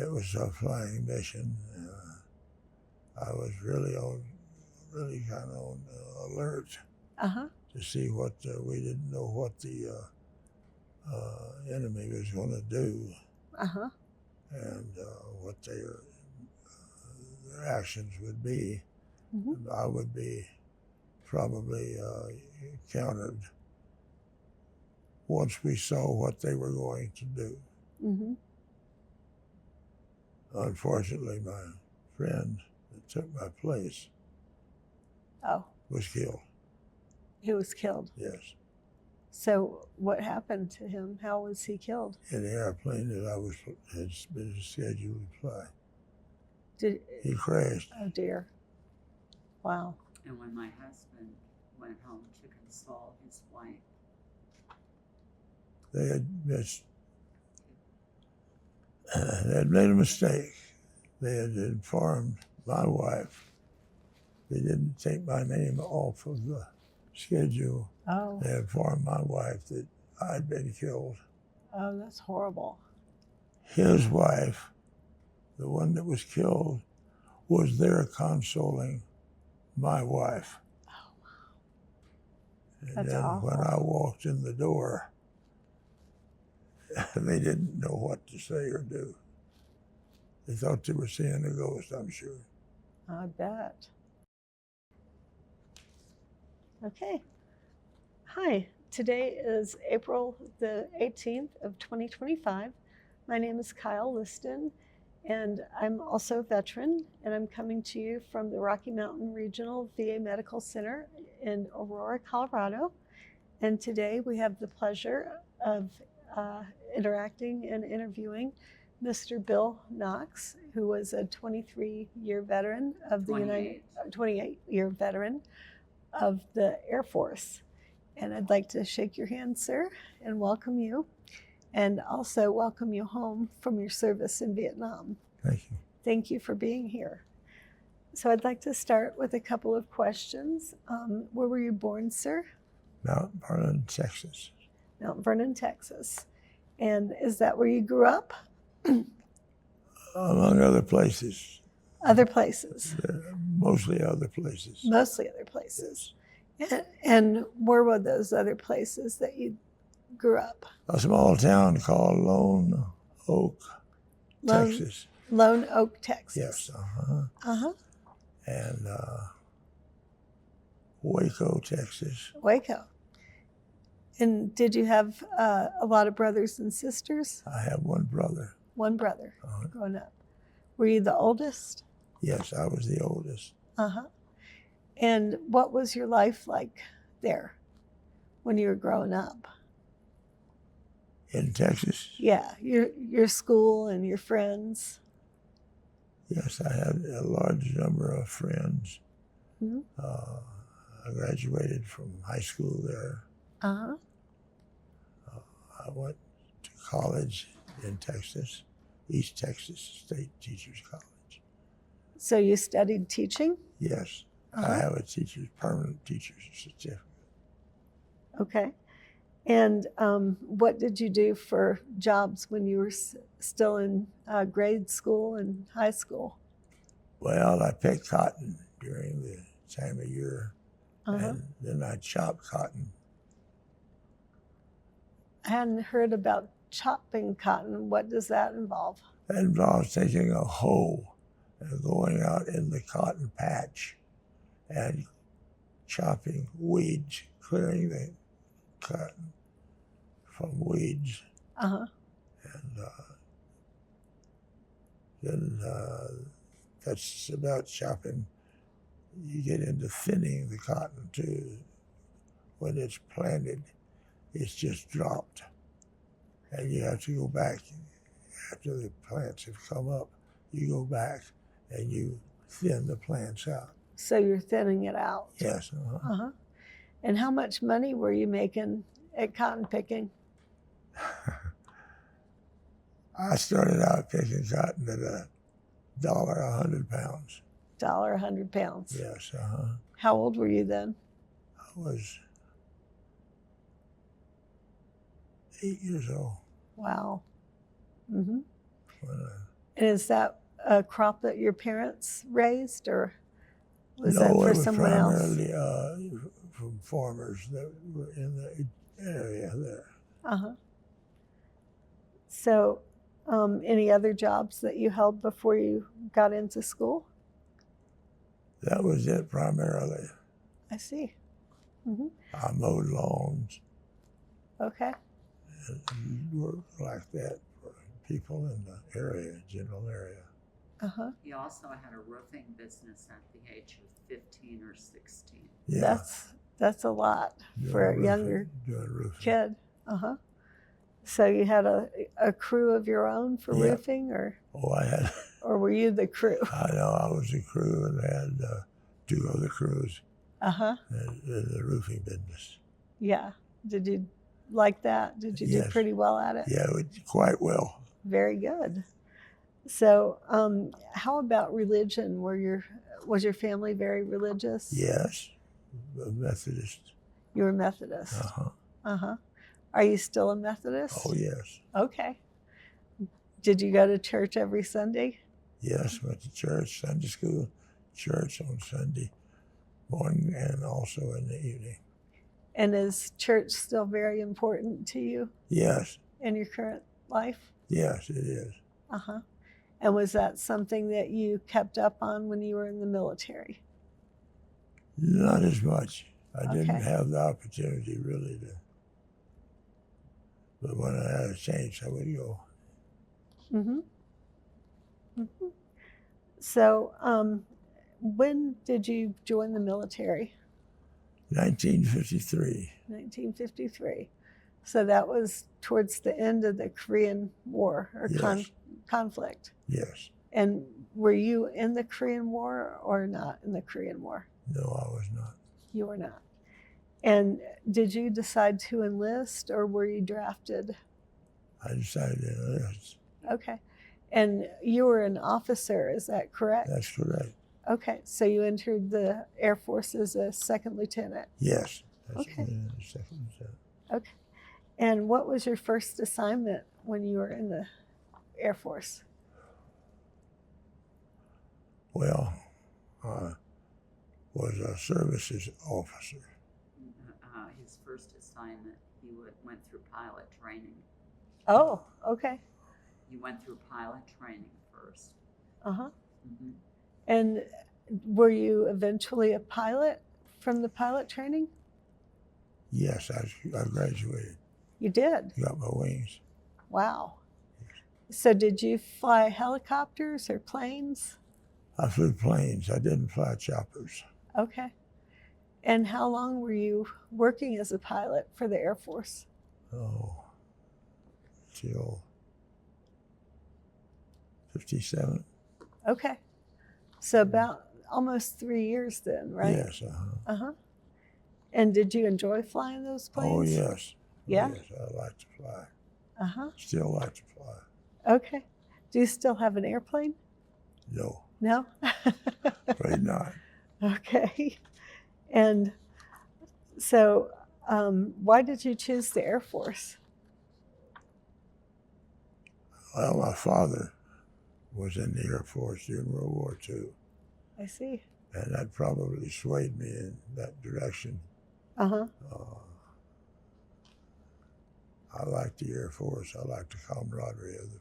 It was a flying mission. I was really kind of on alert to see what we didn't know what the enemy was going to do, and what their actions would be. I would be probably countered once we saw what they were going to do. Unfortunately, my friend that took my place was killed. He was killed? Yes. So what happened to him? How was he killed? In the airplane that had been scheduled to fly. He crashed. Oh dear. Wow. And when my husband went home to console his wife, They had made a mistake. They had informed my wife. They didn't take my name off of the schedule. They informed my wife that I'd been killed. Oh, that's horrible. His wife, the one that was killed, was there consoling my wife. Oh, wow. And That's then awful. when I walked in the door, they didn't know what to say or do. They thought they were seeing a ghost, I'm sure. I bet. Okay. Hi, today is April the 18th of 2025. My name is Kyle Liston, and I'm also a veteran, and I'm coming to you from the Rocky Mountain Regional VA Medical Center in Aurora, Colorado. And today we have the pleasure of interacting and interviewing Mr. Bill Knox, who was a 23-year veteran of the 28-year veteran of the Air Force. And I'd like to shake your hand, sir, and welcome you, and also welcome you home from your service in Vietnam. Thank you. Thank you for being here. So I'd like to start with a couple of questions. Where were you born, sir? Mount Vernon, Texas. Mount Vernon, Texas. And is that where you grew up? Among other places. Other places? Mostly other places. Mostly other places. And where were those other places that you grew up? A small town called Lone Oak, Texas. Lone Oak, Texas. Yes. And Waco, Texas. Waco. And did you have a lot of brothers and sisters? I have one brother. One brother growing up. Were you the oldest? Yes, I was the oldest. And what was your life like there when you were growing up? In Texas? Yeah, your school and your friends. Yes, I had a large number of friends. I graduated from high school there. I went to college in Texas, East Texas State Teachers College. So you studied teaching? Yes, I have a permanent teacher's certificate. Okay. And what did you do for jobs when you were still in grade school and high school? Well, I picked cotton during the time of year, and then I chopped cotton. I hadn't heard about chopping cotton. What does that involve? That involves taking a hoe and going out in the cotton patch and chopping weeds, clearing the cotton from weeds. And then that's about chopping. You get into thinning the cotton too. When it's planted, it's just dropped. And you have to go back after the plants have come up. You go back and you thin the plants out. So you're thinning it out? Yes. And how much money were you making at cotton picking? I started out picking cotton at $1 a 100 pounds. $1 a 100 pounds? Yes. How old were you then? I was 8 years old. Wow. When And is that a crop that your parents raised, or was that No, for it was someone else? primarily from farmers that were in the area there. Uh-huh. So, any other jobs that you held before you got into school? That was it primarily. I see. Mm-hmm. I mowed lawns Okay. and worked like that for people in the area, general area. Uh-huh. He also had a roofing business at the age of 15 or 16. Yeah, That's a lot for a younger doing roofing. kid. Uh-huh. So you had a crew of your own for Yeah. roofing, Oh, I had. or were you the crew? I know I was a crew and had 2 other crews Uh-huh. in the roofing business. Yeah. Did you like that? Did you do Yes. pretty well at it? Yeah, we did quite well. Very good. So, how about religion? Was your family very religious? Yes, a Methodist. You were Methodist. Uh-huh. Uh-huh. Are you still a Methodist? Oh, yes. Okay. Did you go to church every Sunday? Yes, went to church, Sunday school, church on Sunday morning and also in the evening. And is church still very important to you Yes, in your current life? yes, it is. Uh-huh. And was that something that you kept up on when you were in the military? Not as much. I didn't Okay. have the opportunity really to. But when I had a chance, I would go. Mm-hmm. Mm-hmm. So, when did you join the military? 1953. 1953. So that was towards the end of the Korean War or Yes. conflict. Yes. And were you in the Korean War or not in the Korean War? No, I was not. You were not. And did you decide to enlist or were you drafted? I decided to enlist. Okay. And you were an officer, is that correct? That's correct. Okay. So you entered the Air Force as a second lieutenant. Yes. That's Okay. the second lieutenant. Okay. And what was your first assignment when you were in the Air Force? Well, I was a services officer. His first assignment, he went through pilot training. Oh, okay. He went through pilot training first. Uh-huh. Mm-hmm. And were you eventually a pilot from the pilot training? Yes, I graduated. You did? Got my wings. Wow. So did you fly helicopters or planes? I flew planes. I didn't fly choppers. Okay. And how long were you working as a pilot for the Air Force? Oh, till 57. Okay. So about almost 3 years then, right? Yes. Uh-huh. And did you enjoy flying those planes? Oh, yes. Yeah? Oh, yes, I like to fly. Uh-huh. Still like to fly. Okay. Do you still have an airplane? No, No? afraid not. Okay. And so why did you choose the Air Force? Well, my father was in the Air Force during World War II, I see. and that probably swayed me in that direction. Uh-huh. I like the Air Force. I like the camaraderie of the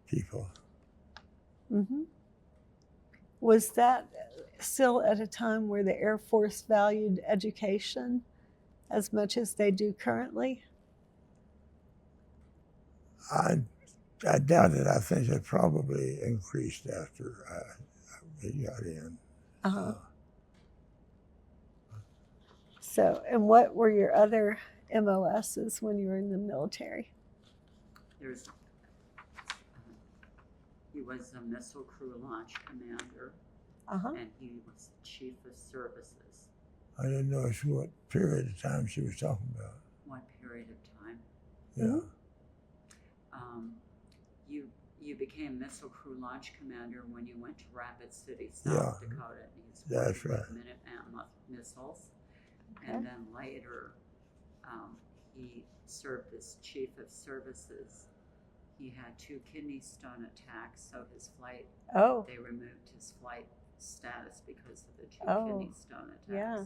people. Mm-hmm. Was that still at a time where the Air Force valued education as much as they do currently? I doubt it. I think it probably increased after I got in. Uh-huh. So, and what were your other MOSs when you were in the military? He was a missile crew launch commander, Uh-huh. and he was chief of services. I didn't know what period of time she was talking about. What period of time? Yeah. Mhm. You became missile crew launch commander when you went to Rapid City, South Dakota, and he's That's working right. with Minuteman missiles. Okay. And then later, he served as chief of services he had 2 kidney stone attacks, so his flight, Oh, they removed his flight status because of the 2 Oh, kidney stone attacks. yeah.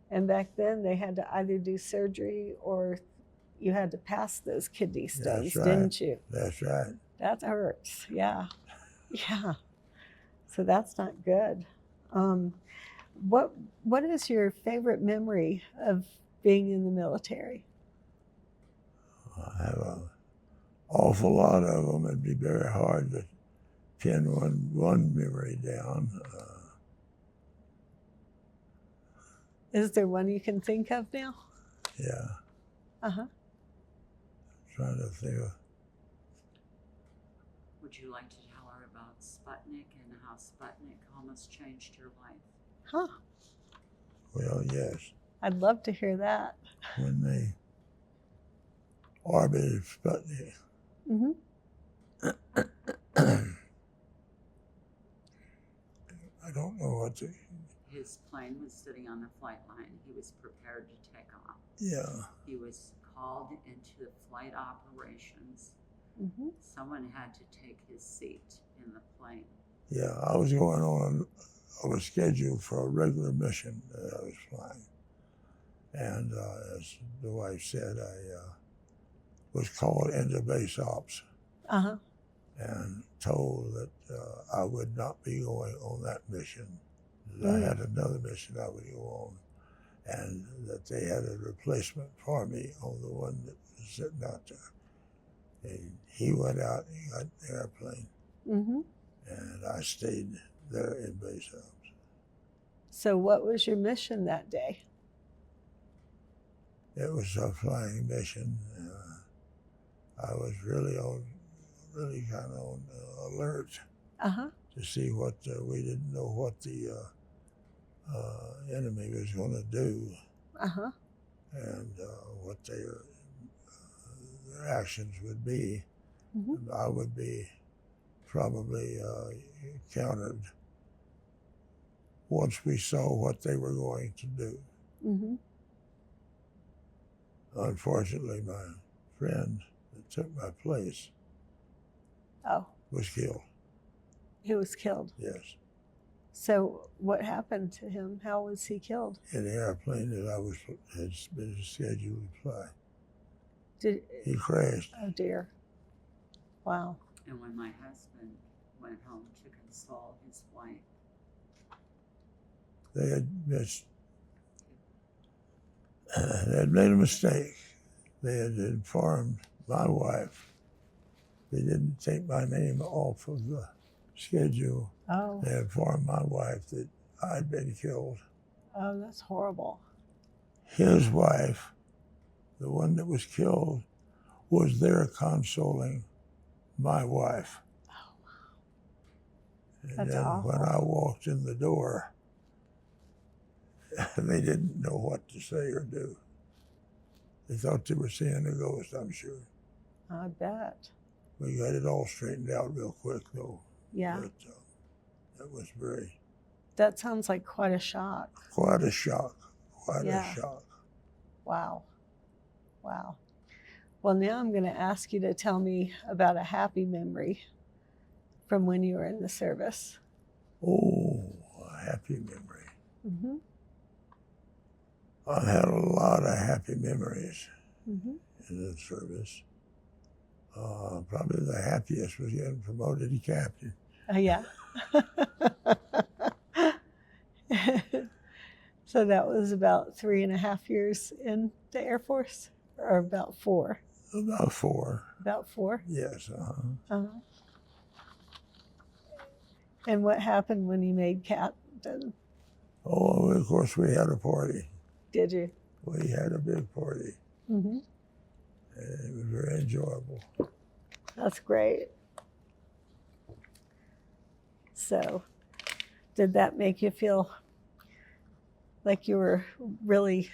And back then they had to either do surgery or you had to pass those kidney stones, right. didn't you? That's right. That hurts. Yeah. Yeah. So that's not good. What is your favorite memory of being in the military? I have an awful lot of them. It'd be very hard to pin one memory down. Is there one you can think of now? Yeah. Uh-huh. Trying to think of. Would you like to tell her about Sputnik and how Sputnik almost changed your life? Huh. Well, yes. I'd love to hear that. When they orbited Sputnik, Mm-hmm. I don't know what the. His plane was sitting on the flight line. He was prepared to take off. Yeah. He was called into the flight operations. Mm-hmm. Someone had to take his seat in the plane. Yeah, I was going on. I was scheduled for a regular mission that I was flying, and as the wife said, I was called into base ops Uh-huh. and told that I would not be going on that mission. That I had another mission I would go on, and that they had a replacement for me on the one that was sitting out there. And he went out and he got in the airplane, Mm-hmm. and I stayed there in base ops. So what was your mission that day? It was a flying mission. I was really kind of on alert Uh-huh. to see what we didn't know what the enemy was going to do, Uh-huh. and what their actions would be. Mm-hmm. I would be probably countered once we saw what they were going to do. Mm-hmm. Unfortunately, my friend that took my place Oh, was killed. he was killed. Yes, So what happened to him? How was he killed? in the airplane that I had been scheduled to fly. He crashed. Oh dear. Wow. And when my husband went home to console his wife, They had made a mistake. They had informed my wife. They didn't take my name off of the schedule. Oh. They informed my wife that I'd been killed. Oh, that's horrible. His wife, the one that was killed, was there consoling my wife. Oh, wow. And That's then awful. when I walked in the door, they didn't know what to say or do. They thought they were seeing a ghost, I'm sure. I bet. We got it all straightened out real quick, though. Yeah. But that was very, That sounds like quite a shock. quite a shock. Quite Yeah. a shock. Wow. Wow. Well, now I'm going to ask you to tell me about a happy memory from when you were in the service. Oh, a happy memory. Mm-hmm. I had a lot of happy memories Mm-hmm. in the service. Probably the happiest was getting promoted to captain. Yeah. So that was about 3.5 years in the Air Force, or about 4? About 4. About 4? Yes. Uh-huh. And what happened when you made captain? Oh, of course, we had a party. Did you? We had a big party. Mm-hmm. And it was very enjoyable. That's great. So, did that make you feel like you were really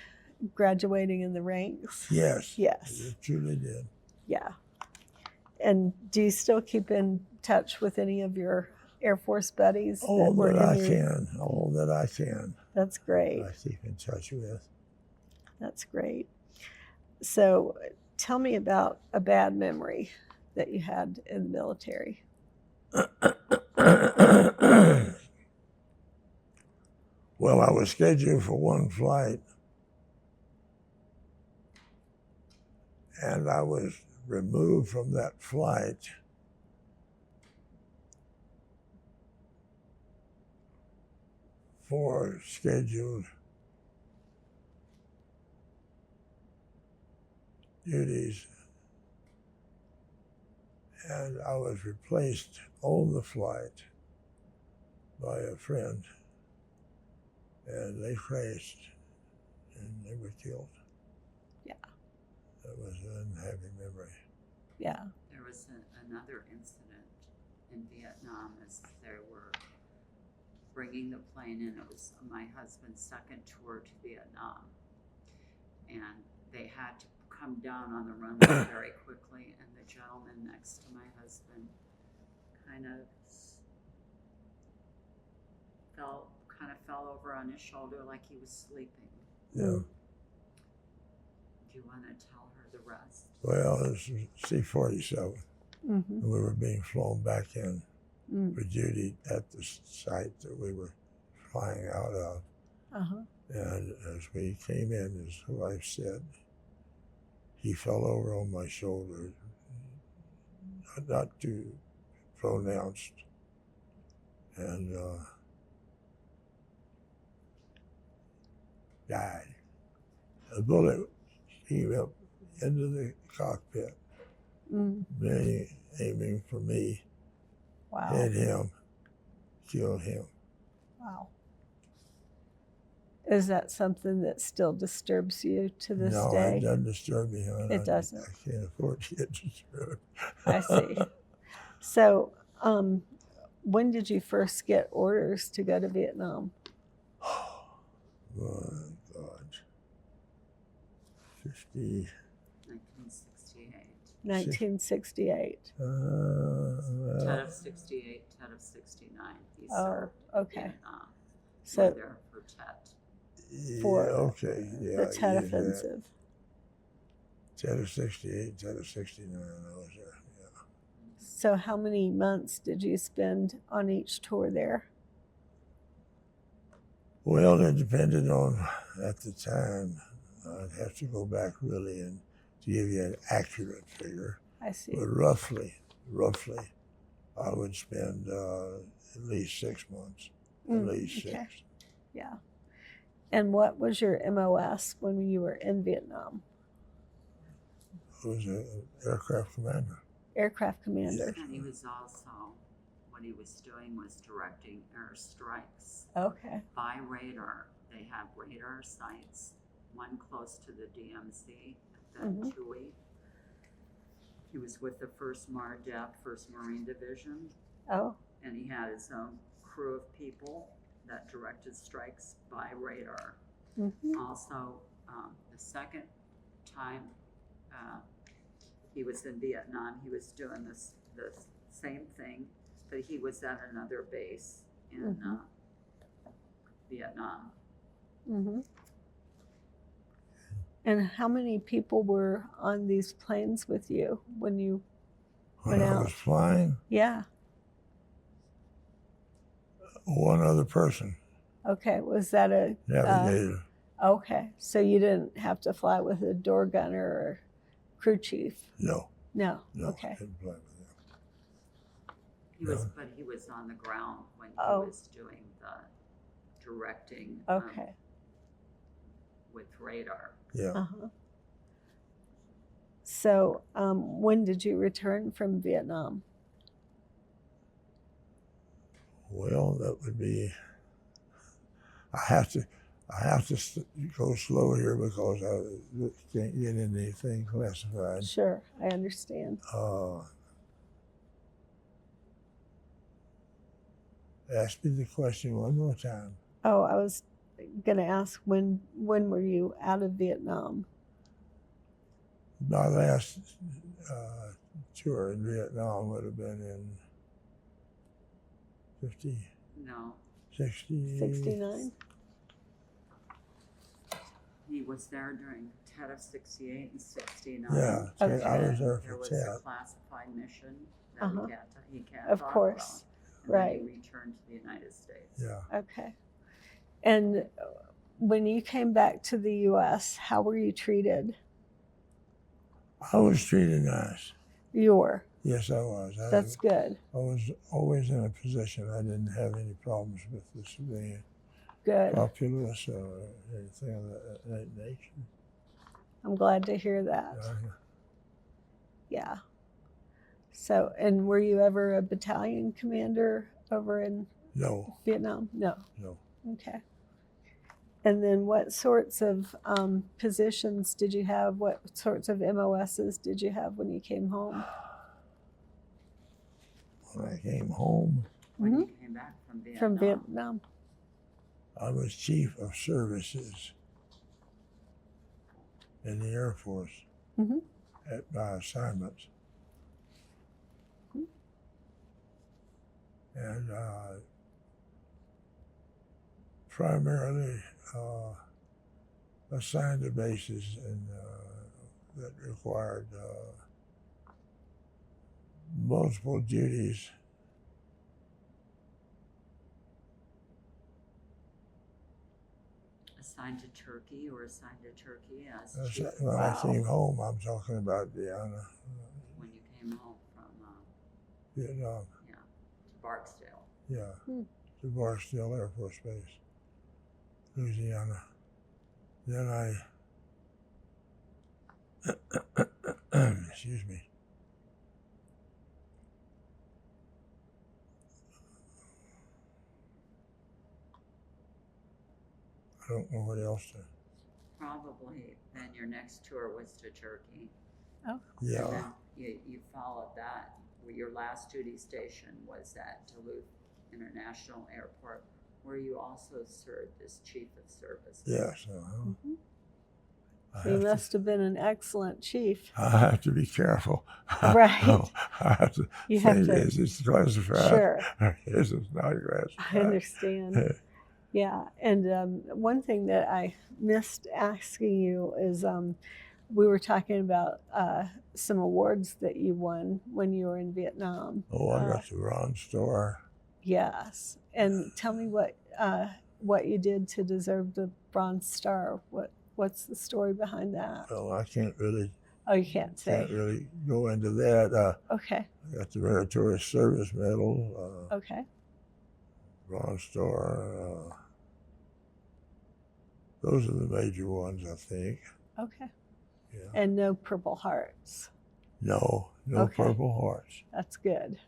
graduating in the ranks? Yes. Yes. It truly did. Yeah. And do you still keep in touch with any of your Air Force buddies? All were that I in your- can. All that I can. That's great. I keep in touch with. That's great. So, tell me about a bad memory that you had in the military? Well, I was scheduled for one flight, and I was removed from that flight for scheduled duties, and I was replaced on the flight by a friend, and they crashed and they were killed. Yeah. That was an unhappy memory. Yeah. There was another incident in Vietnam as they were bringing the plane in. It was my husband's second tour to Vietnam, and they had to come down on the runway very quickly, and the gentleman next to my husband kind of fell over on his shoulder like he was sleeping. Yeah. Do you want to tell her the rest? Well, it was C-47. Mm-hmm. We were being flown back in for duty at the site that we were flying out of. Uh-huh. And as we came in, his wife said, he fell over on my shoulder, not too pronounced, and died. A bullet came up into the cockpit, aiming for me, Wow. hit him, killed him. Wow. Is that something that still disturbs you to this No, day? it doesn't disturb me, hon. It doesn't. I can't afford to get disturbed. I see. So, when did you first get orders to go to Vietnam? Oh, God. 50. 1968. 1968. Ted of 68, Ted of 69. He Oh, served okay. Vietnam. So, Were there for Ted. For okay, yeah. the Tet yeah, Offensive. Tet of 68, Tet of 69, I was there, yeah. So, how many months did you spend on each tour there? Well, it depended on, at the time, I'd have to go back really and to give you an accurate figure. I see. But roughly, I would spend at least 6 months, at least okay. 6. Yeah. And what was your MOS when you were in Vietnam? I was an aircraft commander. Aircraft commander. And he was also, what he was doing was directing airstrikes Okay. by radar. They have radar sites, one close to the DMZ, then Tui. He was with the 1st MARDEF, 1st Marine Division, Oh, and he had his own crew of people that directed strikes by radar. Also, the second time he was in Vietnam, he was doing the same thing, but he was at another base in Vietnam. And how many people were on these planes with you when you When went I out? was flying, Yeah. one other person, Okay. Was that a navigator. okay? So you didn't have to fly with a door gunner or crew chief? No, No. no, Okay. didn't fly with him. But he was on the ground when he was doing the directing Okay. with radar. Yeah. So, when did you return from Vietnam? Well, that would be. I have to go slow here because I can't get anything classified. Sure, I understand. Ask me the question one more time. Oh, I was going to ask when were you out of Vietnam? My last tour in Vietnam would have been in 50, No, 60. 69? He was there during Tet of 68 and 69. Yeah, Okay. I was there There for was 10. a classified mission that Uh-huh. he can't Of talk course. about. And Right. then he returned to the United States. Yeah. Okay. And when you came back to the U.S., how were you treated? I was treated nice. You were. Yes, I was. That's good. I was always in a position I didn't have any problems with the civilian Good. populace or anything of that nature. I'm glad to hear that. Yeah. So, and were you ever a battalion commander over in No, Vietnam? No. no. Okay. And then what sorts of positions did you have? What sorts of MOSs did you have when you came home? When I came home, When you came back from Vietnam. From Vietnam. I was chief of services in the Air Force Mhm. at my assignments. Mhm. And primarily assigned to bases that required multiple duties. Assigned to Turkey or assigned to Turkey as When chief? I came home, I'm talking about Vienna, When you came home from Vietnam. to Barksdale. Yeah, Hmm. to Barksdale Air Force Base, Louisiana. Then excuse me. I don't know what else to. Probably then your next tour was to Turkey. Oh. Yeah. And then you followed that. Your last duty station was at Duluth International Airport, where you also served as chief of services. Yes. Mhm. You must have been an excellent chief. I have to be careful. Right. I have to You have think, to. is this classified? Sure. Is it not classified? I understand. Yeah. And one thing that I missed asking you is we were talking about some awards that you won when you were in Vietnam. Oh, I got the Bronze Star. Yes. And tell me what you did to deserve the Bronze Star. What's the story behind that? Well, I can't really Oh, you can't say. go into that. Okay. I got the Meritorious Service Medal, Okay. Bronze Star. Those are the major ones, I think. Okay. Yeah. And no Purple Hearts. No Okay. Purple Hearts. That's good.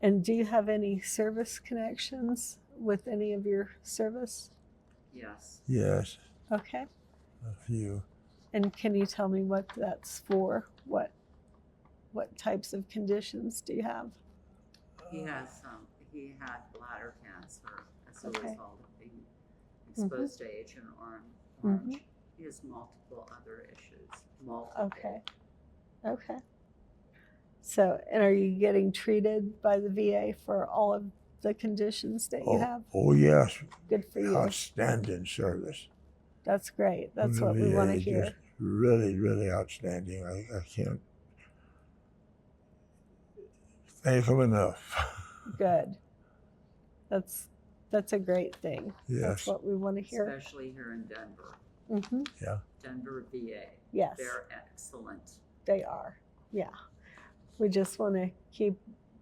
And do you have any service connections with any of your service? Yes. Yes, Okay. a few. And can you tell me what that's for? What types of conditions do you have? He had bladder cancer as a Okay. result of being exposed to Agent Orange. He has multiple other issues. Multiple. Okay. So, and are you getting treated by the VA for all of the conditions that you have? Oh, yes. Good for you. Outstanding service. That's great. That's From what the we want to VA, hear. just really, really outstanding. I can't thank them enough. Good. That's a great thing. Yes. That's what we want to hear. Especially here in Denver. Mm-hmm. Yeah. Denver VA. Yes, They're excellent. they are. Yeah. We just want to keep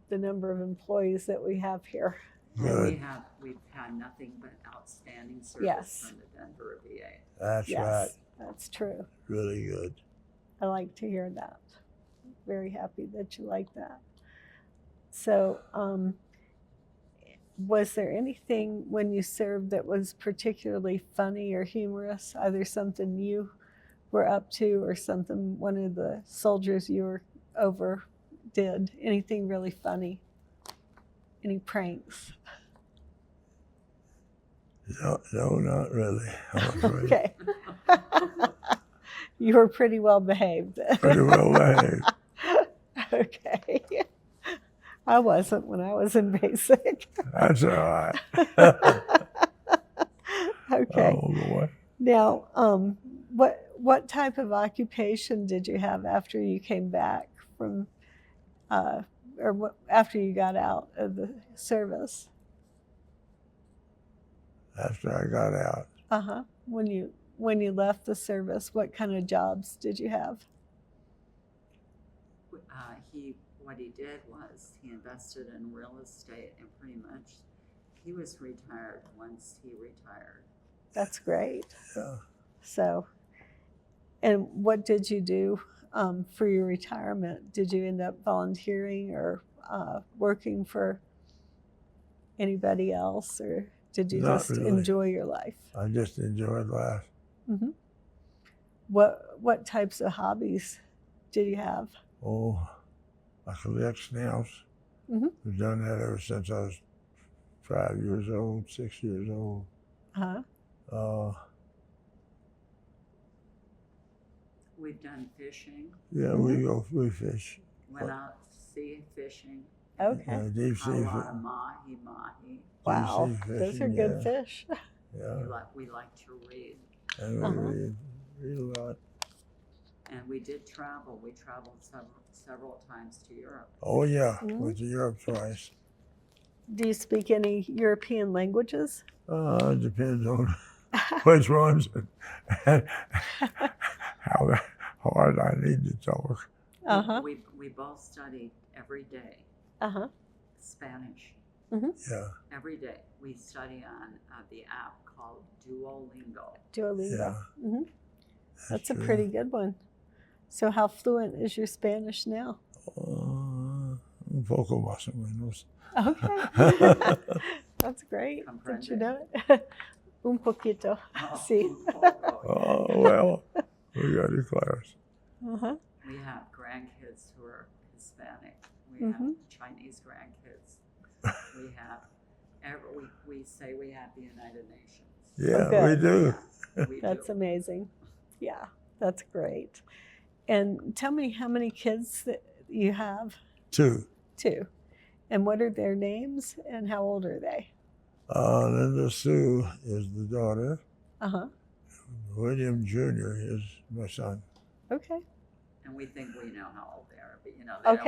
the number of employees that we have here. Good. We've had nothing but outstanding service Yes. from the Denver VA. That's Yes, right. that's true. Really good. I like to hear that. Very happy that you like that. So, was there anything when you served that was particularly funny or humorous? Either something you were up to or something one of the soldiers you were over did? Anything really funny? Any pranks? No, not really. I'm afraid. Okay. You were pretty well behaved. Pretty well behaved. Okay. I wasn't when I was in basic. That's all right. Okay. Oh, boy. Now, what type of occupation did you have after you came back from, after you got out of the service? After I got out, When you left the service, what kind of jobs did you have? What he did was he invested in real estate, and pretty much he was retired once he retired. That's great. yeah, So, and what did you do for your retirement? Did you end up volunteering or working for anybody else, or did you Not just really. enjoy your life? I just enjoyed life. Mm-hmm. What types of hobbies did you have? Oh, I collect snails. Mm-hmm. I've done that ever since I was 5 years old, 6 years old. We've done fishing. Yeah, we fish. Went out sea fishing. Okay. Deep sea A fishing. lot of mahi. Wow, Deep sea those are fishing, good yeah. fish. Yeah, We like to read. and we read a lot. And we did travel. We traveled several times to Europe. Oh yeah, Mhm. went to Europe twice. Do you speak any European languages? It depends on which ones and how hard I need to talk. We both studied every day Spanish. Yeah. Every day. We study on the app called Duolingo. Duolingo. Yeah. Mm-hmm. That's a true. pretty good one. So how fluent is your Spanish now? Un poco más o menos. Okay. That's great. Did you know it? Un poquito. Sí. Oh, well, we got it class. We have grandkids who are Hispanic. We have Chinese grandkids. We have, we say we have the United Nations. Yeah, Okay. we do. Yeah, we That's do. amazing. Yeah, that's great. And tell me how many kids that you have? 2. 2. And what are their names and how old are they? Linda Sue is the daughter. William Jr. is my son. Okay. And we think we know how old they are, but you know, they don't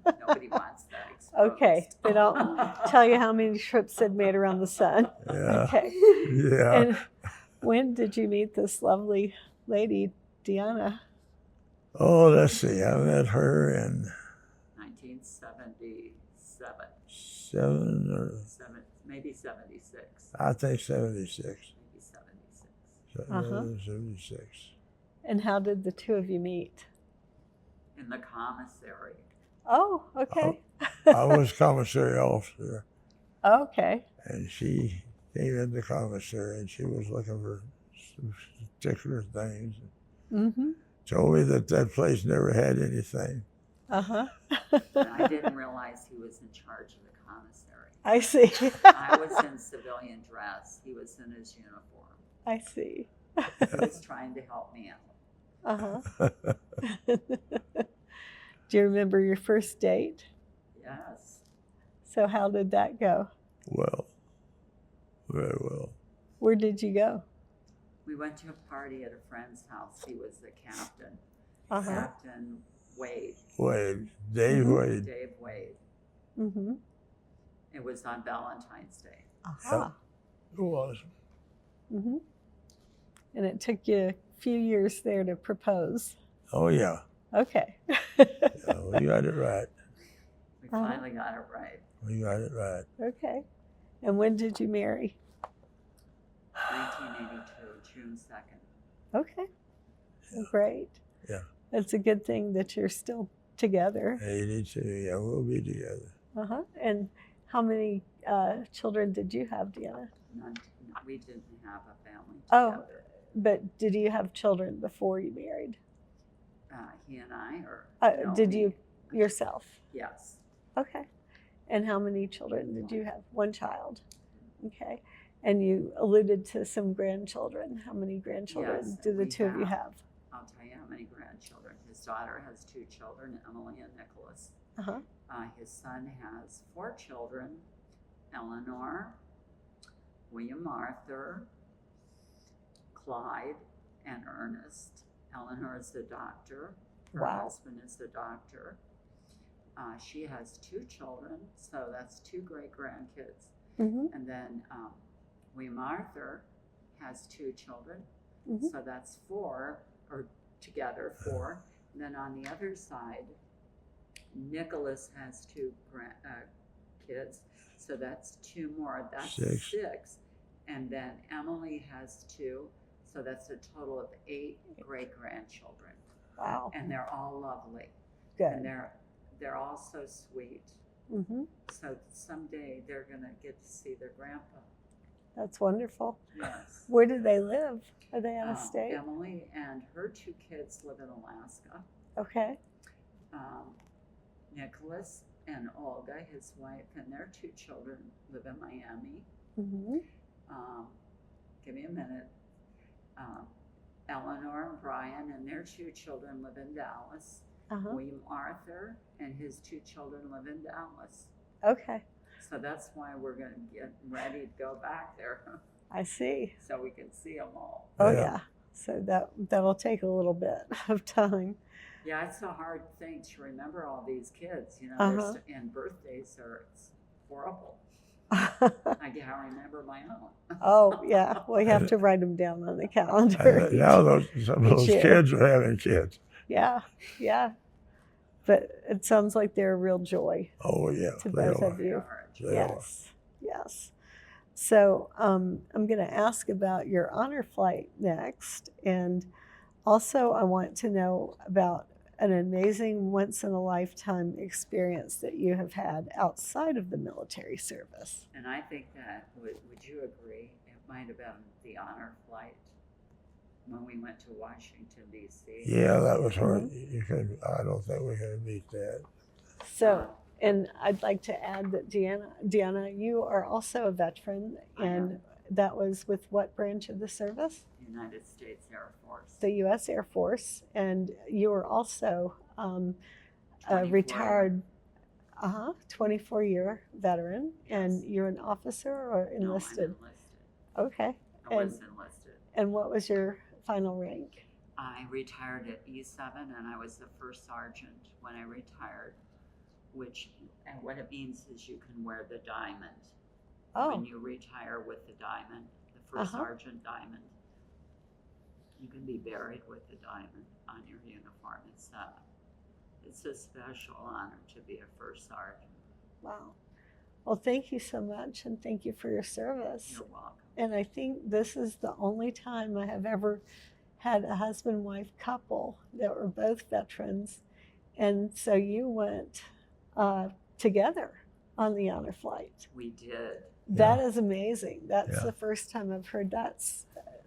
want, nobody wants that exposed. Okay. They don't tell you how many trips they've made around the sun. Yeah. Okay. Yeah. And when did you meet this lovely lady, Diana? Oh, let's see. I met her in 1977. Maybe 76. I think 76. Maybe 76. 76. And how did the two of you meet? In the commissary. Oh, okay. I was commissary officer, Okay. and she came in the commissary, and she was looking for some particular things. Told me that place never had anything. And I didn't realize he was in charge of the commissary. I see. I was in civilian dress. He was in his uniform. I see. He was trying to help me out. Do you remember your first date? Yes. So how did that go? Well, very well. Where did you go? We went to a party at a friend's house. He was the captain. Captain Wade. Dave Wade. Dave Wade. It was on Valentine's Day. Yep, it was. And it took you a few years there to propose. Oh, yeah. Okay. Yeah, we got it right. We finally got it right. We got it right. Okay. And when did you marry? 1982, June 2nd. Okay. Great. Yeah. It's a good thing that you're still together. 82, yeah, we'll be together. And how many children did you have, Deanna? None. We didn't have a family Oh, together. but did you have children before you married? He and I, or no, Did me. you yourself? Yes. Okay. And how many children did you have? One child. Okay. And you alluded to some grandchildren. How many grandchildren Yes, do the we two of you have? I'll tell you how many grandchildren. His daughter has 2 children, Emily and Nicholas. His son has 4 children, Eleanor, William Arthur, Clyde and Ernest. Eleanor is the doctor. Her Wow. husband is the doctor. She has 2 children, so that's 2 great-grandkids. Mm-hmm. And then William Arthur has 2 children, Mhm. so that's 4, or together 4. And then on the other side, Nicholas has 2 kids, so that's 2 more. That's 6. And then Emily has 2, so that's a total of 8 great-grandchildren. Wow. And they're all lovely. Good. And they're all so sweet. Mm-hmm. So someday they're gonna get to see their grandpa. That's wonderful. Yes. Where do they live? Are they out of state? Emily and her 2 kids live in Alaska. Okay. Nicholas and Olga, his wife, and their 2 children live in Miami. Mm-hmm. Give me a minute. Eleanor and Brian and their 2 children live in Dallas. Uh-huh. William Arthur and his 2 children live in Dallas. Okay. So that's why we're going to get ready to go back there I see. so we can see them all. Oh Yeah. yeah. So that'll take a little bit of time. Yeah, it's a hard thing to remember all these kids, you know, Uh-huh. and birthdays are it's horrible. I can't remember my own. Oh yeah. Well, you have to write them down on the calendar. Now some of those year. kids are having kids. Yeah. Yeah. But it sounds like they're a real joy Oh yeah, to they both are. of you. They are. Yes. Yes. So I'm going to ask about your honor flight next. And also, I want to know about an amazing once in a lifetime experience that you have had outside of the military service. And I think that, would you agree, it might have been the honor flight when we went to Washington, D.C. Yeah, that was hard. I don't think we can beat that. So, and I'd like to add that Deanna, you are also a veteran, I am. and that was with what branch of the service? United States Air Force. The U.S. Air Force, and you were also a 24. retired 24-year veteran, and Yes. you're an officer or No, I'm enlisted? enlisted. Okay. I was enlisted. And what was your final rank? I retired at E7 and I was the first sergeant when I retired, and what it means is you can wear the diamond. Oh, When you retire with the diamond, the first Uh-huh. sergeant diamond, you can be buried with the diamond on your uniform. It's a special honor to be a first sergeant. wow. Well, thank you so much, and thank you for your service. You're welcome. And I think this is the only time I have ever had a husband-wife couple that were both veterans. And so you went together on the honor flight. We did. That is amazing. That's Yeah. the first time I've heard that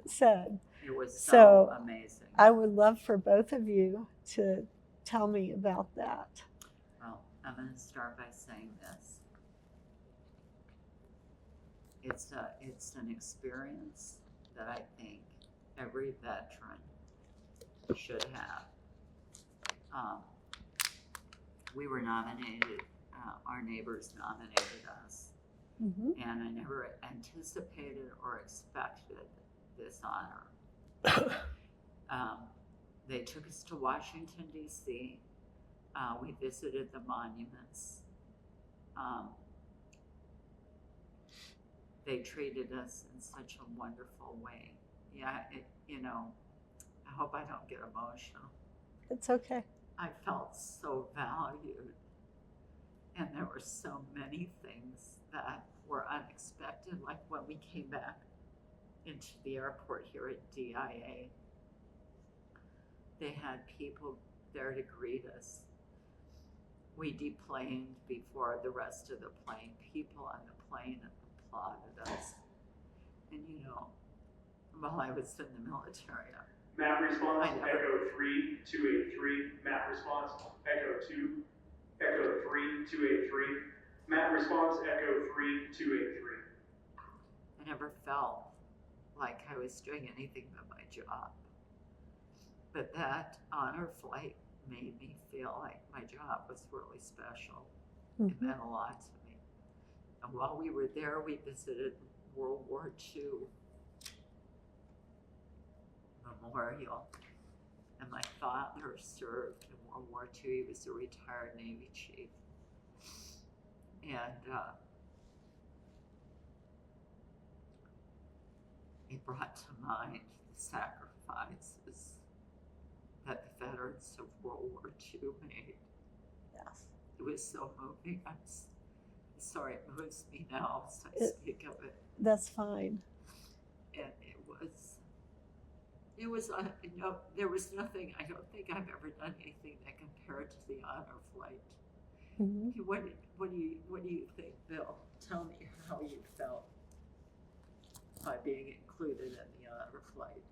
said. It was So, so amazing. I would love for both of you to tell me about that. Well, I'm going to start by saying this. It's an experience that I think every veteran should have. We were nominated, our neighbors nominated us, Mm-hmm. and I never anticipated or expected this honor. They took us to Washington, D.C. We visited the monuments. They treated us in such a wonderful way. Yeah, I hope I don't get emotional. It's okay. I felt so valued. And there were so many things that were unexpected, like when we came back into the airport here at DIA. They had people there to greet us. We deplaned before the rest of the plane. People on the plane applauded us. And while I was in the military, Map response, Echo 3283. Map response, Echo 2. Echo 3283. Map response, Echo 3283. I never felt like I was doing anything but my job. But that honor flight made me feel like my job was really special. It Mm-hmm. meant a lot to me. And while we were there, we visited World War II. memorial. And my father served in World War II. He was a retired Navy chief. And it brought to mind the sacrifices that the veterans of World War II made. Yes. It was so moving. I'm sorry, it moves me now as I speak of it. That's fine. And it was no, there was nothing. I don't think I've ever done anything that compared to the honor flight. Mm-hmm. What do you think, Bill? Tell me how you felt by being included in the honor flight.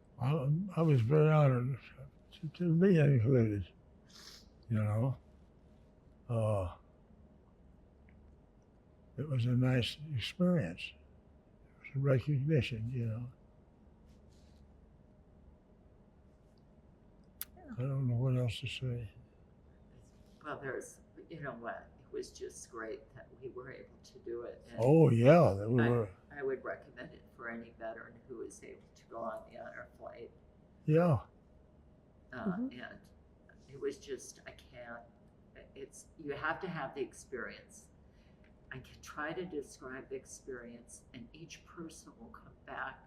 I was very honored to be included, you know. It was a nice experience. It was a recognition, you know. I don't know what else to say. Well, you know what? It was just great that we were able to do it. And Oh yeah, that we were. I would recommend it for any veteran who is able to go on the honor flight. Yeah. And it was just, you have to have the experience. I can try to describe the experience, and each person will come back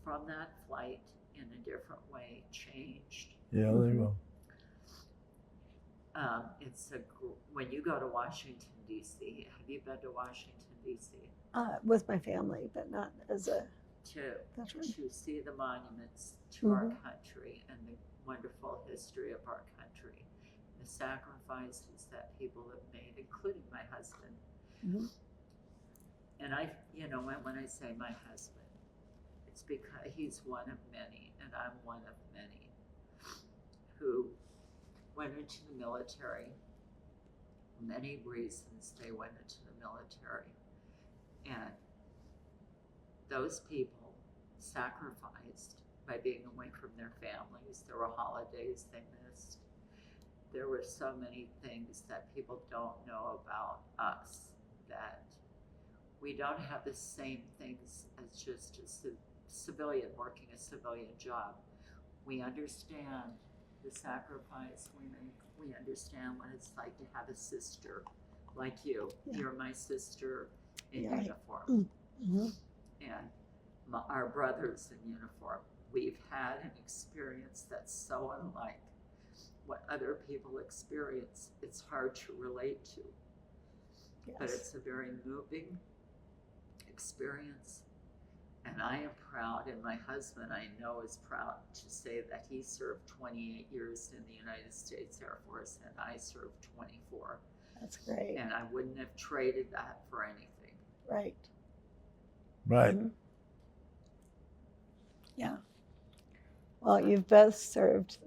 from that flight in a different way, changed. Yeah, they will. When you go to Washington, D.C., have you been to Washington, D.C.? With my family, but not as a veteran. To see the monuments to our country and the wonderful history of our country, the sacrifices that people have made, including my husband. Mm-hmm. And when I say my husband, it's because he's one of many, and I'm one of many, who went into the military. Many reasons they went into the military. And those people sacrificed by being away from their families. There were holidays they missed. There were so many things that people don't know about us, that we don't have the same things as just a civilian working a civilian job. We understand the sacrifice we make. We understand what it's like to have a sister like you. Yeah. You're my sister in uniform. Mm-hmm. And our brothers in uniform. We've had an experience that's so unlike what other people experience. It's hard to relate to. Yes. But it's a very moving experience. And I am proud, and my husband, I know, is proud to say that he served 28 years in the United States Air Force, and I served 24. That's great. And I wouldn't have traded that for anything. Right. Right. Mm-hmm. Yeah. Well, you've both served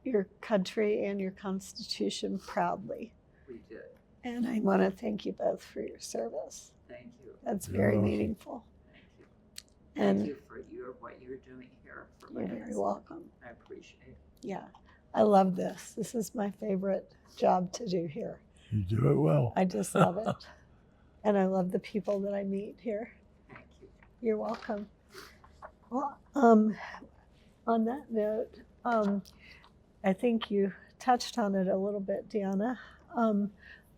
your country and your Constitution proudly. We did. And I want to thank you both for your service. Thank you. That's very meaningful. Thank you. And thank you for what you're doing here for you're very welcome. I appreciate it. Yeah. I love this. This is my favorite job to do here. You do it well. I just love it. And I love the people that I meet here. Thank you. You're welcome. Well, on that note, I think you touched on it a little bit, Deanna.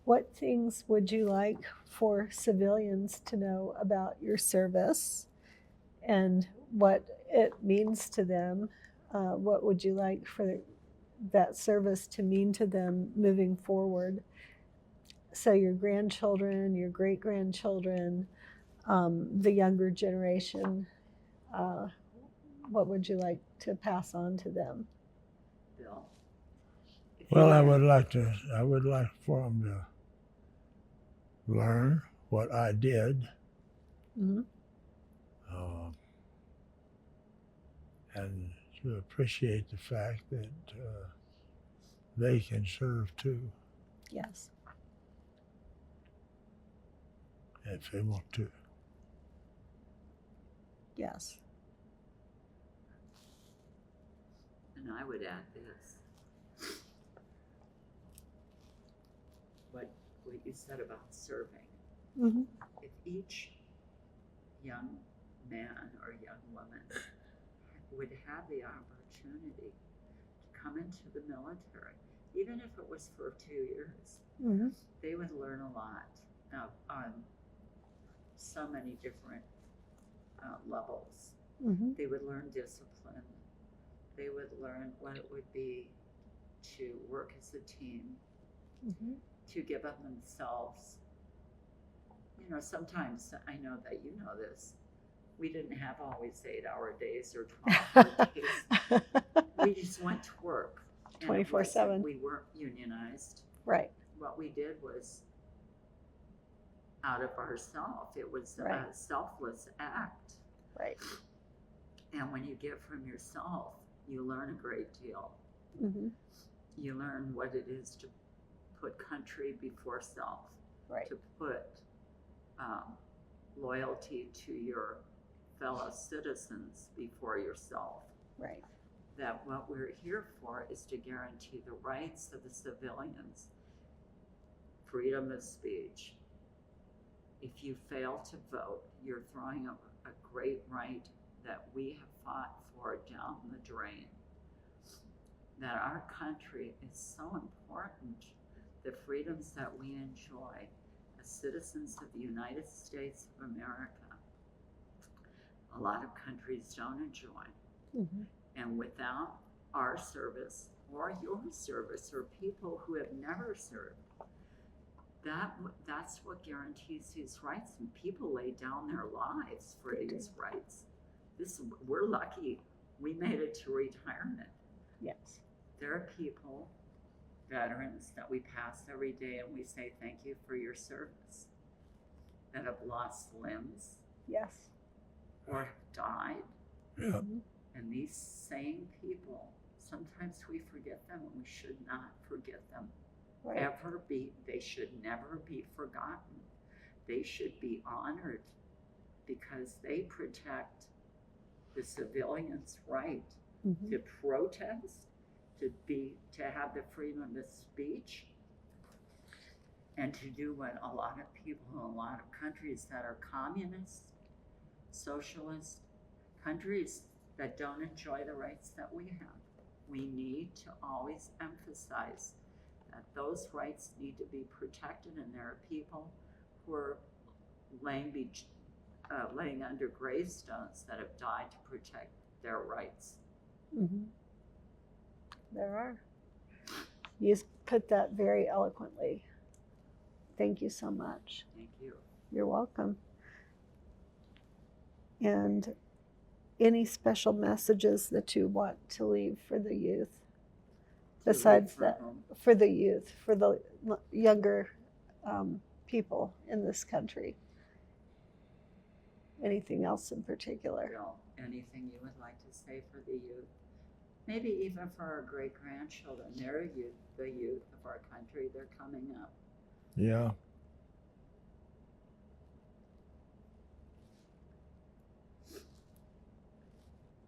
What things would you like for civilians to know about your service and what it means to them? What would you like for that service to mean to them moving forward? So your grandchildren, your great-grandchildren, the younger generation, what would you like to pass on to them? Bill? Well, I would like for them to learn what I did, mm-hmm. And to appreciate the fact that they can serve too. Yes. If they want to. Yes. And I would add this. What you said about serving. Mm-hmm. If each young man or young woman would have the opportunity opportunity to come into the military, even if it was for 2 years, they would learn a lot on so many different levels. They would learn discipline. They would learn what it would be to work as a team, to give up themselves. You know, sometimes, I know that you know this, we didn't have always 8-hour days or 12-hour days. We just went to work. 24/7. We weren't unionized. Right. What we did was out of ourselves. It was Right. a selfless act. Right. And when you give from yourself, you learn a great deal. You learn what it is to put country before self, Right. to put loyalty to your fellow citizens before yourself. Right. That what we're here for is to guarantee the rights of the civilians, freedom of speech. If you fail to vote, you're throwing a great right that we have fought for down the drain. That our country is so important, the freedoms that we enjoy as citizens of the United States of America, a lot of countries don't enjoy. And without our service or your service or people who have never served, that's what guarantees these rights, and people lay down their lives for these rights. We're lucky we made it to retirement. Yes. There are people, veterans, that we pass every day and we say thank you for your service, that have lost limbs. Yes. Or have died. Yeah. And these same people, sometimes we forget them, and we should not forget them. Right. They should never be forgotten. They should be honored because they protect the civilians' right to protest, to have the freedom of speech, and to do what a lot of people in a lot of countries that are communist, socialist countries that don't enjoy the rights that we have. We need to always emphasize that those rights need to be protected, and there are people who are laying under gravestones that have died to protect their rights. There are. You put that very eloquently. Thank you so much. Thank you. You're welcome. And any special messages that you want to leave for the youth? Besides that, for the youth, for the younger people in this country. Anything else in particular? Bill, anything you would like to say for the youth? Maybe even for our great-grandchildren. They're youth, the youth of our country. They're coming up. Yeah.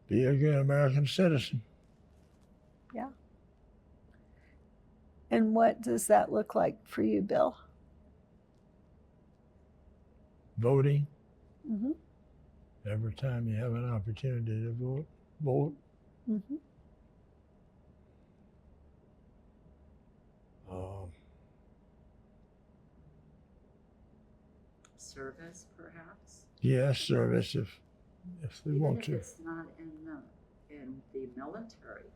Be a good American citizen. Yeah. And what does that look like for you, Bill? Voting. Every time you have an opportunity to vote. Service, perhaps? Yes, service if they want Even to. if it's not in the military,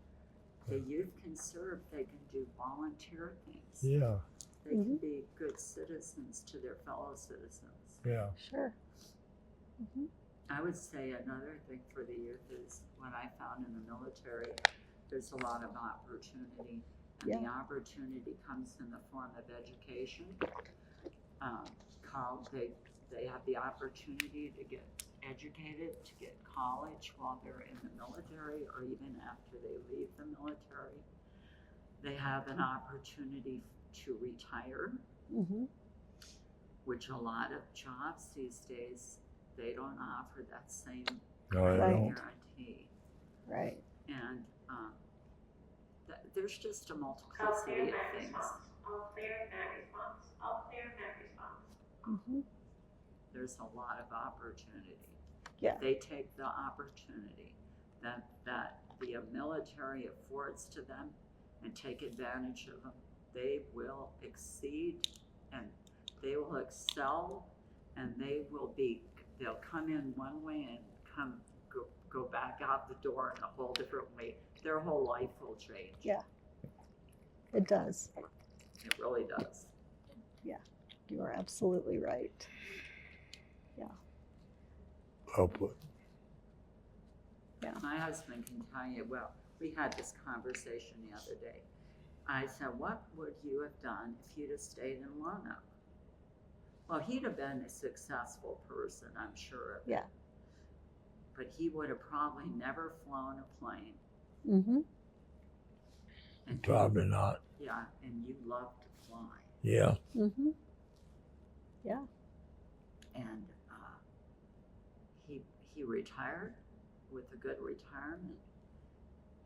the youth can serve. They can do volunteer things. Yeah. They can be good citizens to their fellow citizens. Yeah. Sure. I would say another thing for the youth is what I found in the military, there's a lot of opportunity, and the opportunity comes in the form of education. They have the opportunity to get educated, to get college while they're in the military or even after they leave the military. They have an opportunity to retire, which a lot of jobs these days, they don't offer that same guarantee. Right. And there's just a multiplicity of things. All clear, Matt response. All clear, Matt response. There's a lot of opportunity. Yeah. If they take the opportunity, that the military affords to them and take advantage of them, they will exceed and they will excel, and they'll come in one way and go back out the door in a whole different way. Their whole life will change. Yeah. It does. It really does. You are absolutely right. Well put. My husband can tell you, well, we had this conversation the other day. I said, what would you have done if you'd have stayed in Roanoke? Well, he'd have been a successful person, I'm sure of it. Yeah. But he would have probably never flown a plane. Mm-hmm. And Probably not. Yeah, and you love to fly. Yeah. Mm-hmm. Yeah. And he retired with a good retirement.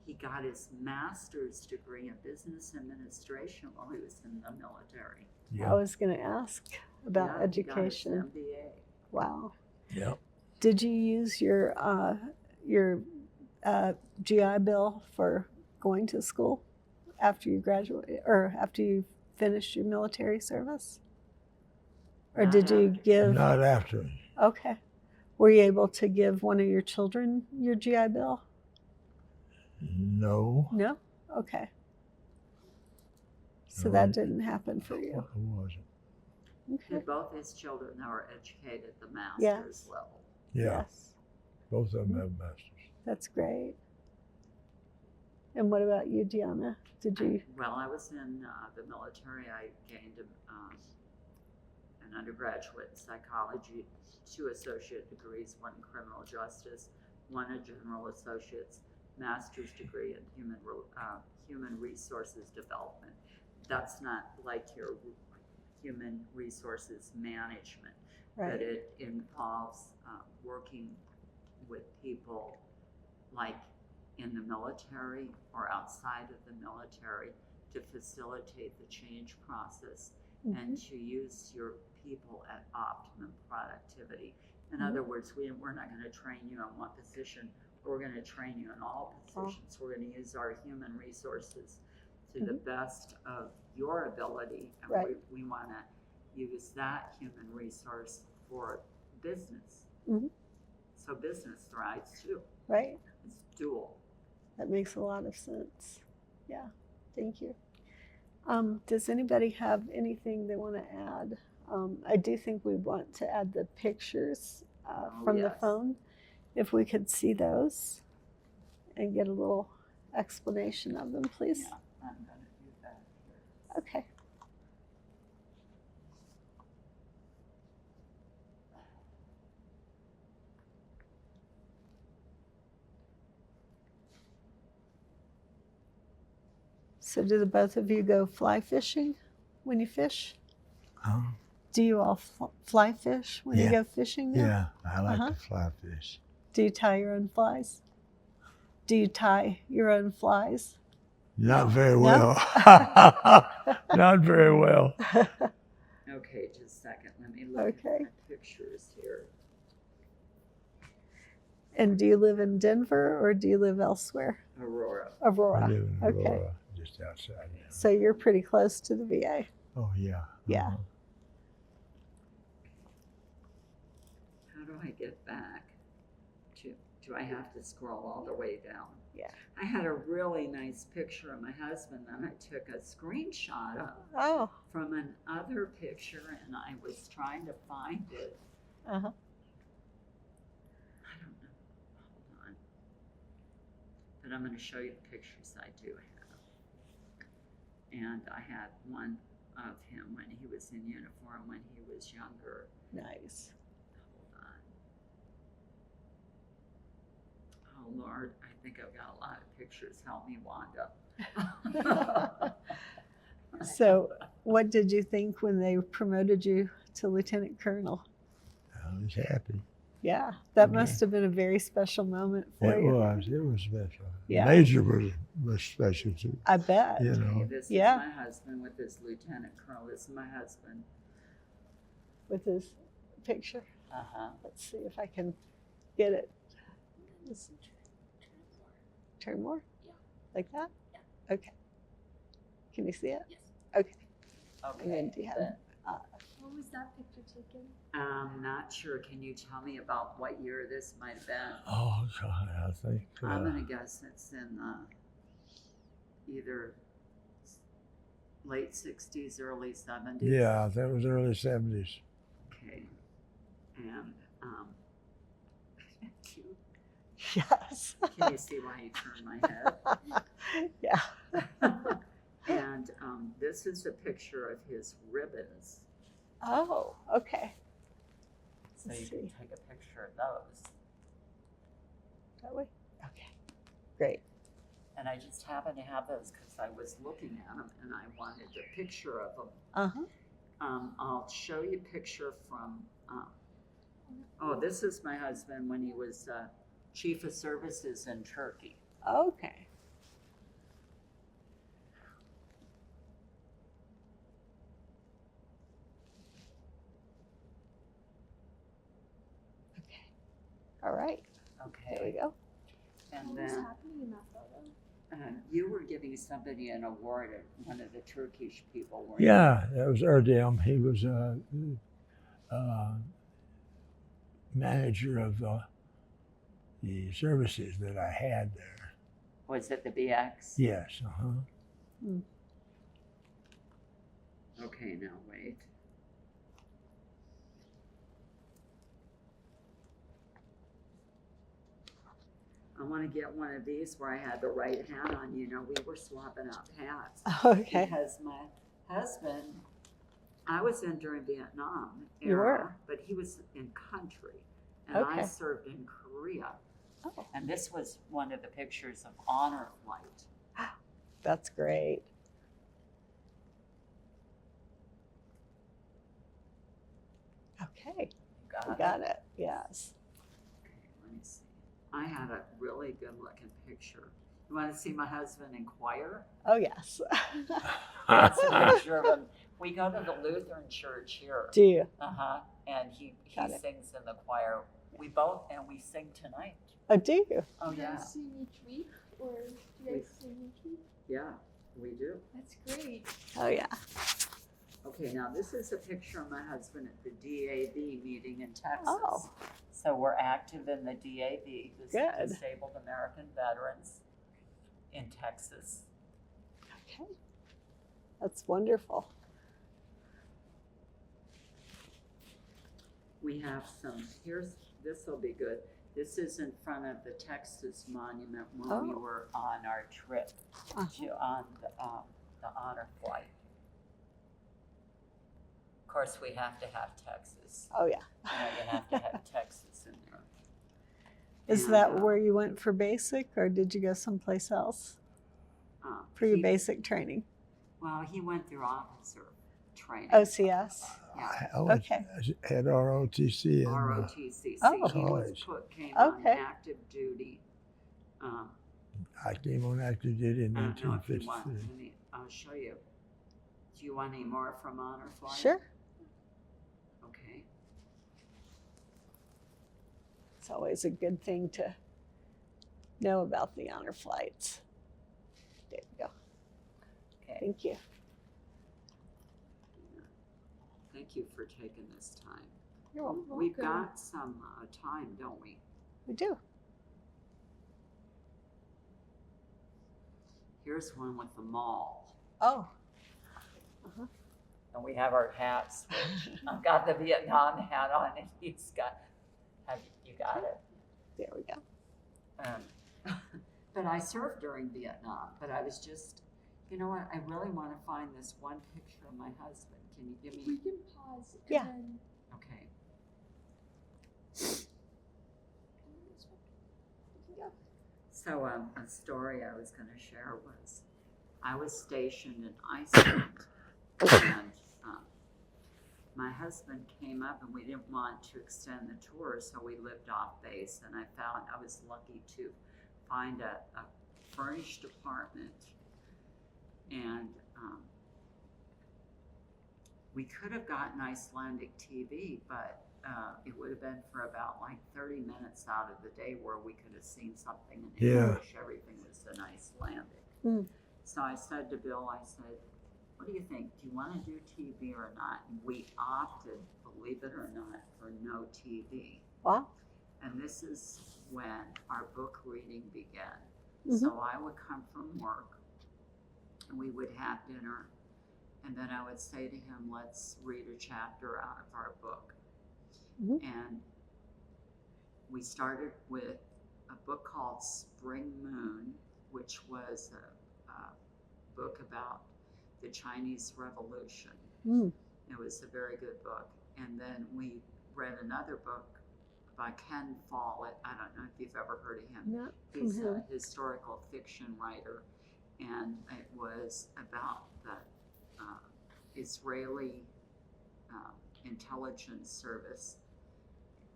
He got his master's degree in business administration while he was in the military. I was going to ask about Yeah, education. He got his MBA. Wow. Yeah. Did you use your GI Bill for going to school after you graduated or after you finished your military service? Or Not did you after. give? Not after. Okay. Were you able to give one of your children your GI Bill? No. No? Okay. So No, that didn't happen for you. It wasn't. Okay. Both his children are educated at the master's Yes. level. Yeah. Yes. Both of them have masters. That's great. And what about you, Deanna? Did you? Well, I was in the military. I gained an undergraduate in psychology, 2 associate degrees, 1 in criminal justice, 1 a general associate's, master's degree in human resources development. That's not like your human resources management, Right. but it involves working with people like in the military or outside of the military to facilitate the change process and to use your people at optimum productivity. In other words, we're not going to train you in one position, we're going to train you in all positions. We're going to use our human resources to the best of your ability, and Right. we want to use that human resource for business. So business thrives too. Right. It's dual. That makes a lot of sense. Yeah. Thank you. Does anybody have anything they want to add? I do think we want to add the pictures from the yes. phone, if we could see those and get a little explanation of them, please. Yeah, I'm going to do that here. Okay. So do the both of you go fly fishing when you fish? Do you all fly fish when you Yeah. go fishing now? Yeah, I like to fly fish. Do you tie your own flies? Do you tie your own flies? Not very No? well. Not very well. Okay, just a second. Let me look at my pictures here. And do you live in Denver or do you live elsewhere? Aurora. Aurora. I live in Okay. Aurora, just outside now. So you're pretty close to the VA. Oh, yeah. Yeah. How do I get back to, do I have to scroll all the way down? Yeah. I had a really nice picture of my husband that I took a screenshot of Oh. from another picture, and I was trying to find it. Uh-huh. I don't know. Hold on. But I'm going to show you the pictures I do have. And I had one of him when he was in uniform, when he was younger. Nice. Oh, Lord, I think I've got a lot of pictures. Help me, Wanda. So what did you think when they promoted you to Lieutenant Colonel? I was happy. Yeah, that Yeah. must have been a very special moment for It you. was. It was special. Yeah. Major was special too. I bet. You Okay, know. this Yeah. is my husband with his Lieutenant Colonel. This is my husband. With his picture. Uh-huh. Let's see if I can get it. Turn more? Yeah. Like that? Yeah. Okay. Can you see it? Yes. Okay. Okay. And then do you have, What was that picture taken? Not sure. Can you tell me about what year this might have been? Oh, God, I think. I'm gonna guess it's in either late 60s, early 70s. Yeah, that was early 70s. Okay. And cute. yes. Can you see why you turned my head? Yeah. And this is a picture of his ribbons. Oh, okay. So Let's you can see. take a picture of those. That way? Okay. Great. And I just happen to have those because I was looking at them and I wanted a picture of them. Uh-huh. I'll show you a picture from, oh, this is my husband when he was chief of services in Turkey. Okay. Okay. All right. There we Okay. go. And What was then happening in that photo? you were giving somebody an award at one of the Turkish people, weren't Yeah, that was Erdem. He was a manager of the services that I had there. you? Was it the BX? Yes, uh-huh. Okay, now wait. I want to get one of these where I had the right hat on. You know, we were swapping out hats. Okay. Because my husband, I was in during Vietnam You were? era, but he was in country, and I Okay. served in Korea. Oh, And this was one of the pictures of honor flight. that's great. Okay. You We got it. Yes. Okay, let me see. I had a really good looking picture. You want to see my husband in choir? Oh, yes. That's a picture of him. We go to the Lutheran church here. Do you? Uh-huh. And he Got it. sings in the choir. We both, and we sing tonight. Oh, do you? Oh, Do you yeah. guys sing each week, or do you guys sing each week? Yeah, we do. That's great. Oh, yeah. Okay, now this is a picture of my husband at the DAV meeting in Texas. Oh. So we're active in the DAV, the Good. Disabled American Veterans in Texas. Okay. That's wonderful. We have some, this will be good. This is in front of the Texas Monument when we Oh. were on our trip on the honor flight. Of course, we have to have Texas. Oh, yeah. You know, you have to have Texas in there. Is And, that where you went for basic, or did you go someplace else for your he- basic training? Well, he went through officer training. OCS? Yeah. I went Okay. at ROTC. ROTC. Oh. He was College. came on Okay. active duty. I came on active duty in I don't know if you want, 1953. I'll show you. Do you want any more from honor flight? Sure. Okay. It's always a good thing to know about the honor flights. There you go. Okay. Thank you. Thank you for taking this time. You're welcome. We've got some time, don't we? We do. Here's one with the mall. Oh. And we have our hats. I've got the Vietnam hat on and he's got, you got it? There we go. But I served during Vietnam, but I was just, you know what, I really want to find this one picture of my husband. Can you give We me? can pause and Yeah. then. Okay. So a story I was going to share was, I was stationed in Iceland, and my husband came up, and we didn't want to extend the tour, so we lived off base. And I was lucky to find a furnished apartment, and we could have gotten Icelandic TV, but it would have been for about like 30 minutes out of the day where we could have seen something in Yeah. English. Everything was a nice landing. Mm. So I said to Bill, I said, what do you think? Do you want to do TV or not? And we opted, believe it or not, for no TV. Wow. And this is when our book reading began. Mhm. So I would come from work and we would have dinner. And then I would say to him, let's read a chapter out of our book. Mhm. And we started with a book called Spring Moon, which was a book about the Chinese Revolution. Mm. It was a very good book. And then we read another book by Ken Follett. I don't know if you've ever heard of him. Not from He's him. a historical fiction writer, and it was about the Israeli intelligence service,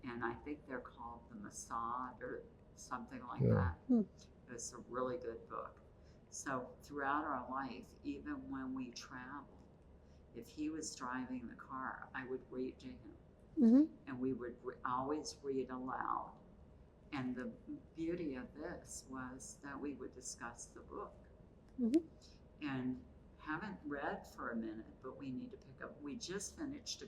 and I think they're called the Mossad or something like Yeah. that. Hmm. It's a really good book. So throughout our life, even when we traveled, if he was driving the car, I would read to him, Mhm. and we would always read aloud. And the beauty of this was that we would discuss the book. Mhm. And haven't read for a minute, but we need to pick up. We just finished a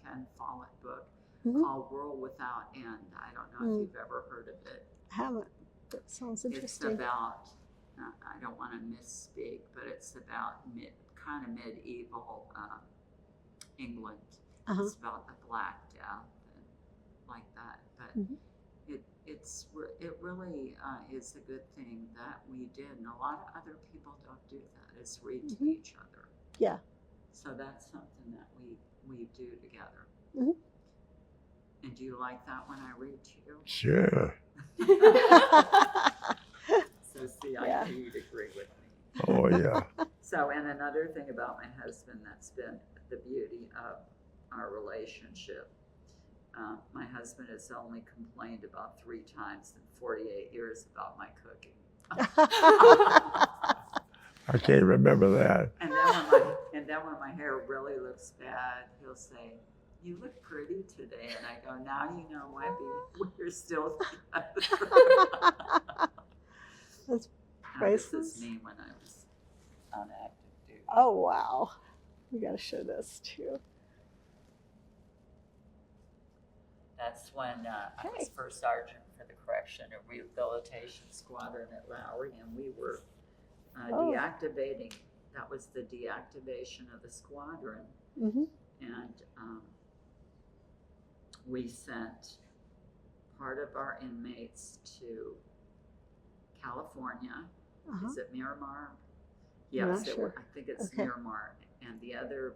Ken Follett book Mhm. called World Without End. I don't know if you've ever heard of it. Haven't. That sounds It's interesting. about, I don't want to misspeak, but it's about kind of medieval England. Uh-huh. It's about the Black Death and like that. But Mhm. it really is a good thing that we did, and a lot of other people don't do that. Is read to Mhm. each other. Yeah. So that's something that we do together. Mhm. And do you like that when I read to you? Sure. So see, Yeah. I knew you'd agree with me. Oh, yeah. So, and another thing about my husband that's been the beauty of our relationship. My husband has only complained about 3 times in 48 years about my cooking. I can't remember that. And then when my hair really looks bad, he'll say, "You look pretty today." And I go, "Now you know why we're still together." That's Now, this priceless. is me when I was on active duty. Oh, wow. We got to show this too. That's when I was Okay. first sergeant for the Correction and Rehabilitation Squadron at Lowry, and we were Oh. deactivating. That was the deactivation of the squadron, Mm-hmm. and we sent part of our inmates to California. Uh-huh. Is it Miramar? I'm Yes, not sure. I think it's Okay. Miramar. And the other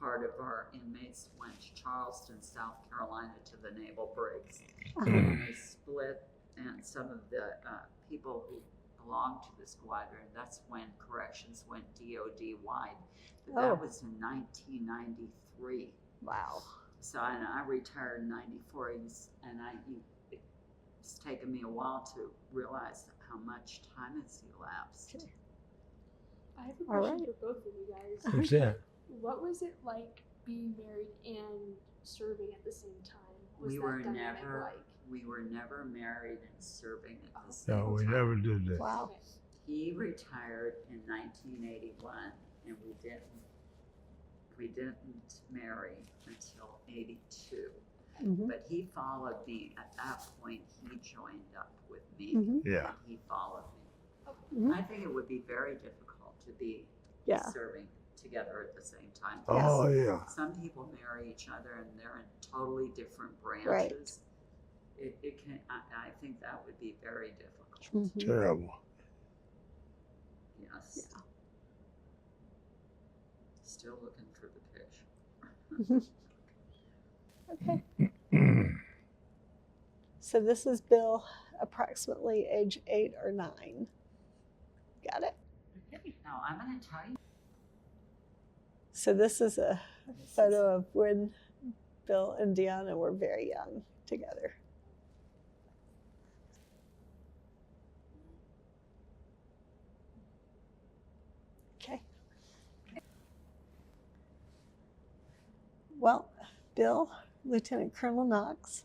part of our inmates went to Charleston, South Carolina, to the naval base. Uh-huh. And they split, and some of the people who belonged to the squadron, that's when corrections went DOD wide. But Oh. that was in 1993. Wow. So and I retired in 94, and it's taken me a while to realize how much time has elapsed. Okay. I have a All question right. for both of you guys. What's that? What was it like being married and serving at the same time? Was We that were dynamic never like? we were never married and serving at the same No, we time. never did that. Wow. Okay. He retired in 1981, and we didn't marry until 82. Mm-hmm. But he followed me. At that point, he joined up with me. Mhm. Yeah. And he followed me. Mhm. I think it would be very difficult to be Yeah. serving together at the same time. Oh, yeah. Some people marry each other and they're in totally different branches. It can. I think that would be very difficult. Mhm. Terrible. Yes. Yeah. Still looking for the picture. Okay. So this is Bill, approximately age 8 or 9. Got it? Okay. Now I'm going to tell you. So this is a This photo of when Bill and Deanna were very young together. Okay. Well, Bill Lieutenant Colonel Knox,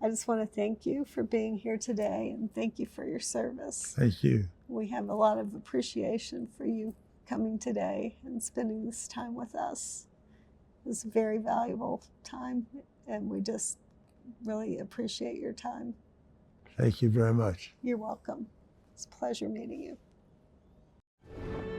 I just want to thank you for being here today and thank you for your service. Thank you. We have a lot of appreciation for you coming today and spending this time with us. It was a very valuable time, and we just really appreciate your time. Thank you very much. You're welcome. It's a pleasure meeting you.